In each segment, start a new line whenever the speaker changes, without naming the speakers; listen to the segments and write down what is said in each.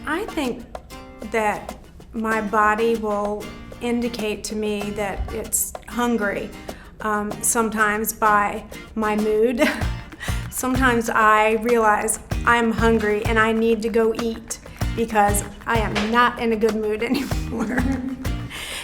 I think that my body will indicate to me that it's hungry, sometimes by my mood. Sometimes I realize I'm hungry and I need to go eat because I am not in a good mood anymore.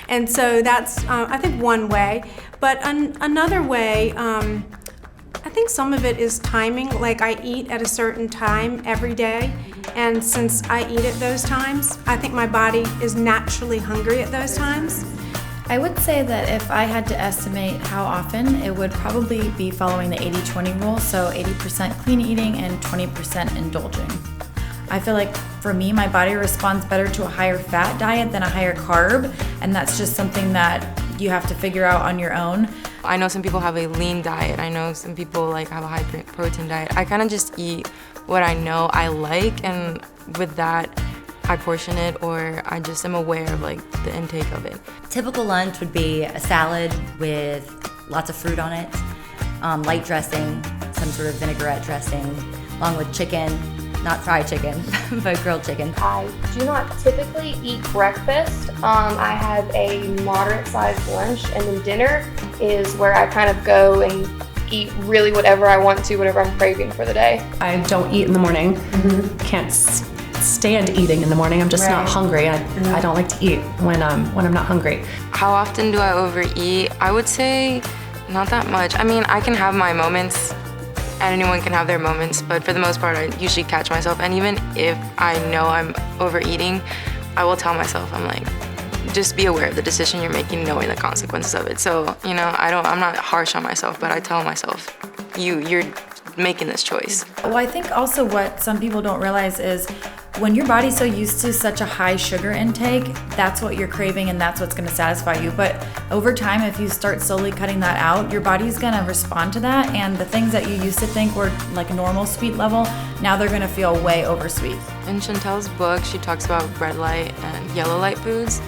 And so that's, I think, one way. But another way, I think some of it is timing. Like, I eat at a certain time every day, and since I eat at those times, I think my body is naturally hungry at those times.
I would say that if I had to estimate how often, it would probably be following the 80-20 rule, so 80% clean eating and 20% indulging. I feel like for me, my body responds better to a higher fat diet than a higher carb, and that's just something that you have to figure out on your own.
I know some people have a lean diet. I know some people like have a high protein diet. I kind of just eat what I know I like, and with that, I portion it, or I just am aware of like the intake of it.
Typical lunch would be a salad with lots of fruit on it, light dressing, some sort of vinaigrette dressing, along with chicken, not fried chicken, but grilled chicken.
I do not typically eat breakfast. I have a moderate-sized lunch, and then dinner is where I kind of go and eat really whatever I want to, whatever I'm craving for the day.
I don't eat in the morning. Can't stand eating in the morning. I'm just not hungry. I don't like to eat when I'm not hungry.
How often do I overeat? I would say not that much. I mean, I can have my moments, and anyone can have their moments, but for the most part, I usually catch myself. And even if I know I'm overeating, I will tell myself, I'm like, just be aware of the decision you're making, knowing the consequences of it. So, you know, I'm not harsh on myself, but I tell myself, you're making this choice.
Well, I think also what some people don't realize is when your body's so used to such a high sugar intake, that's what you're craving and that's what's going to satisfy you. But over time, if you start slowly cutting that out, your body's going to respond to that, and the things that you used to think were like normal sweet level, now they're going to feel way over sweet.
In Chantel's book, she talks about red light and yellow light foods.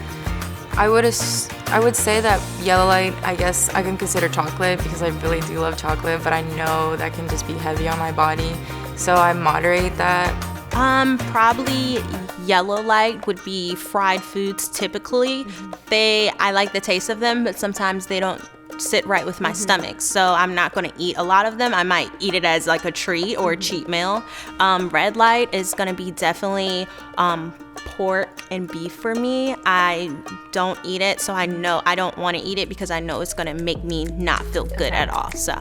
I would say that yellow light, I guess I can consider chocolate, because I really do love chocolate, but I know that can just be heavy on my body, so I moderate that.
Probably yellow light would be fried foods typically. I like the taste of them, but sometimes they don't sit right with my stomach, so I'm not going to eat a lot of them. I might eat it as like a treat or a cheat meal. Red light is going to be definitely pork and beef for me. I don't eat it, so I know I don't want to eat it because I know it's going to make me not feel good at all. So